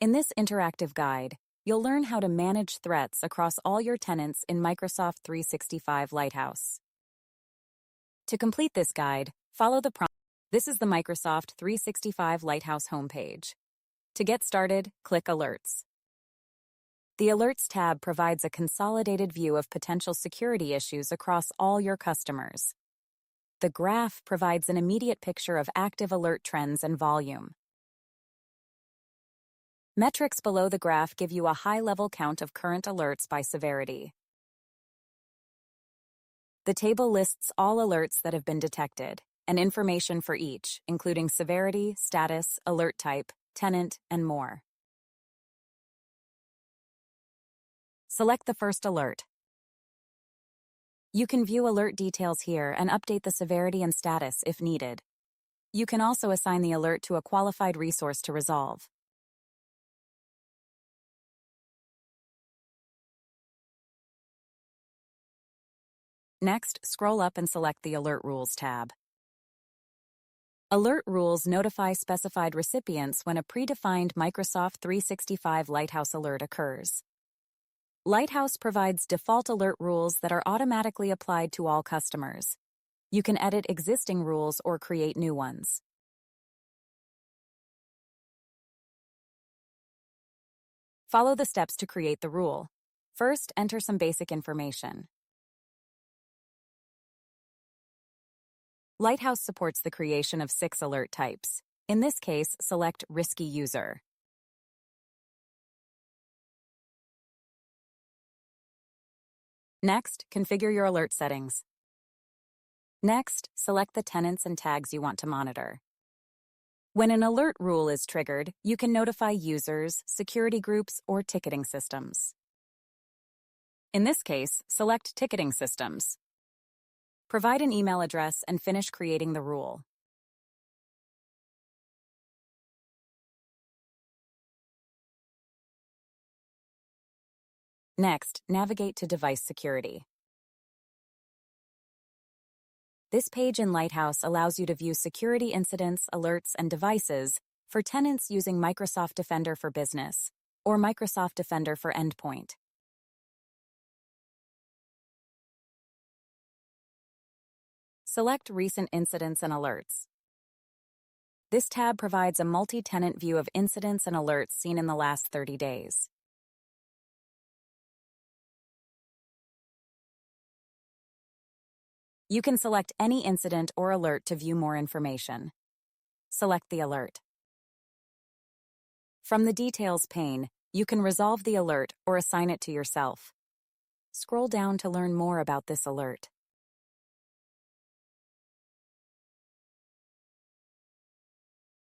In this interactive guide, you'll learn how to manage threats across all your tenants in Microsoft 365 Lighthouse. To complete this guide, follow the prompt. This is the Microsoft 365 Lighthouse homepage. To get started, click Alerts. The Alerts tab provides a consolidated view of potential security issues across all your customers. The graph provides an immediate picture of active alert trends and volume. Metrics below the graph give you a high-level count of current alerts by severity. The table lists all alerts that have been detected, and information for each, including severity, status, alert type, tenant, and more. Select the first alert. You can view alert details here and update the severity and status if needed. You can also assign the alert to a qualified resource to resolve. Next, scroll up and select the Alert Rules tab. Alert rules notify specified recipients when a predefined Microsoft 365 Lighthouse alert occurs. Lighthouse provides default alert rules that are automatically applied to all customers. You can edit existing rules or create new ones. Follow the steps to create the rule. First, enter some basic information. Lighthouse supports the creation of 6 alert types. In this case, select Risky User. Next, configure your alert settings. Next, select the tenants and tags you want to monitor. When an alert rule is triggered, you can notify users, security groups, or ticketing systems. In this case, select Ticketing Systems. Provide an email address and finish creating the rule. Next, navigate to Device Security. This page in Lighthouse allows you to view security incidents, alerts, and devices for tenants using Microsoft Defender for Business or Microsoft Defender for Endpoint. Select Recent Incidents and Alerts. This tab provides a multi-tenant view of incidents and alerts seen in the last 30 days. You can select any incident or alert to view more information. Select the alert. From the Details pane, you can resolve the alert or assign it to yourself. Scroll down to learn more about this alert.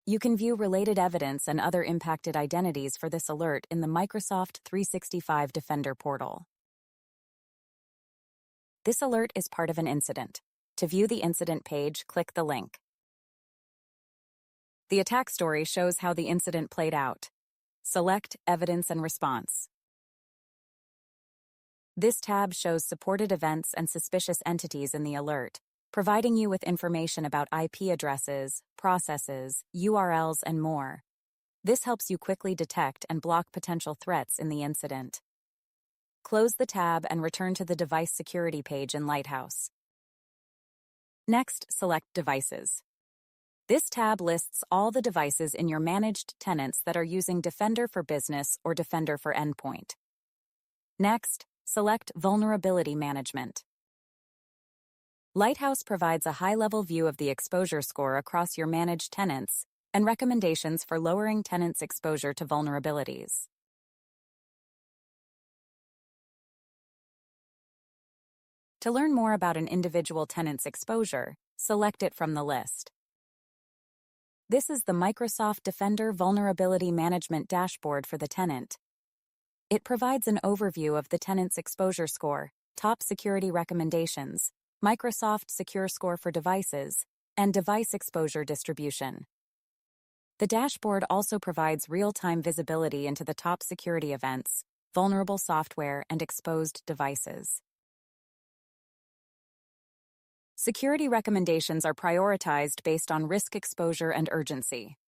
You can view related evidence and other impacted identities for this alert in the Microsoft 365 Defender portal. This alert is part of an incident. To view the incident page, click the link. The attack story shows how the incident played out. Select Evidence and Response. This tab shows supported events and suspicious entities in the alert, providing you with information about IP addresses, processes, URLs, and more. This helps you quickly detect and block potential threats in the incident. Close the tab and return to the Device Security page in Lighthouse. Next, select Devices. This tab lists all the devices in your managed tenants that are using Defender for Business or Defender for Endpoint. Next, select Vulnerability Management. Lighthouse provides a high-level view of the exposure score across your managed tenants and recommendations for lowering tenants' exposure to vulnerabilities. To learn more about an individual tenant's exposure, select it from the list. This is the Microsoft Defender Vulnerability Management dashboard for the tenant. It provides an overview of the tenant's exposure score, top security recommendations, Microsoft Secure Score for devices, and device exposure distribution. The dashboard also provides real-time visibility into the top security events, vulnerable software, and exposed devices. Security recommendations are prioritized based on risk exposure and urgency.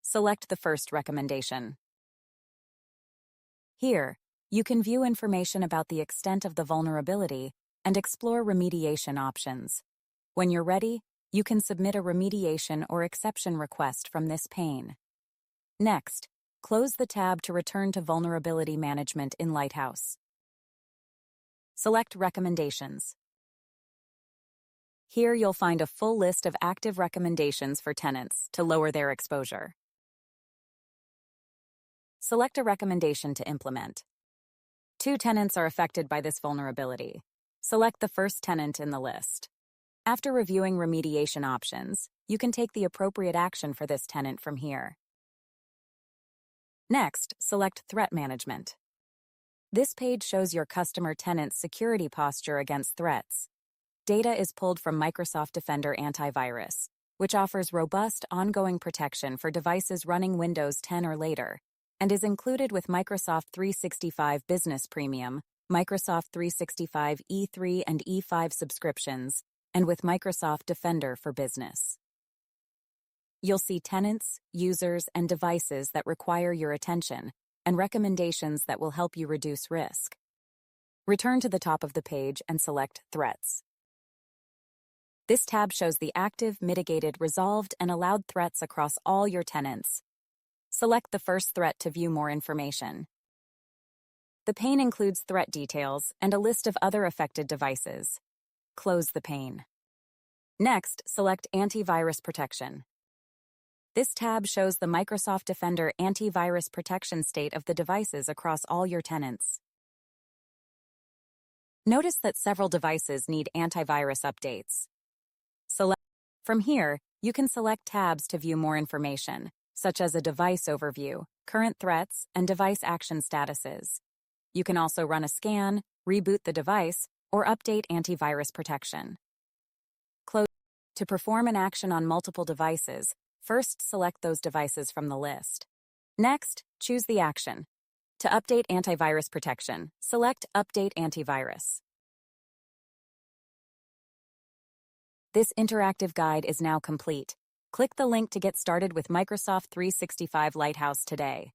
Select the first recommendation. Here, you can view information about the extent of the vulnerability and explore remediation options. When you're ready, you can submit a remediation or exception request from this pane. Next, close the tab to return to Vulnerability Management in Lighthouse. Select Recommendations. Here you'll find a full list of active recommendations for tenants to lower their exposure. Select a recommendation to implement. 2 tenants are affected by this vulnerability. Select the first tenant in the list. After reviewing remediation options, you can take the appropriate action for this tenant from here. Next, select Threat Management. This page shows your customer tenant's security posture against threats. Data is pulled from Microsoft Defender Antivirus, which offers robust, ongoing protection for devices running Windows 10 or later, and is included with Microsoft 365 Business Premium, Microsoft 365 E3 and E5 subscriptions, and with Microsoft Defender for Business. You'll see tenants, users, and devices that require your attention, and recommendations that will help you reduce risk. Return to the top of the page and select Threats. This tab shows the active, mitigated, resolved, and allowed threats across all your tenants. Select the first threat to view more information. The pane includes threat details and a list of other affected devices. Close the pane. Next, select Antivirus Protection. This tab shows the Microsoft Defender antivirus protection state of the devices across all your tenants. Notice that several devices need antivirus updates. From here, you can select tabs to view more information, such as a device overview, current threats, and device action statuses. You can also run a scan, reboot the device, or update antivirus protection. To perform an action on multiple devices, first select those devices from the list. Next, choose the action. To update antivirus protection, select Update Antivirus. This interactive guide is now complete. Click the link to get started with Microsoft 365 Lighthouse today.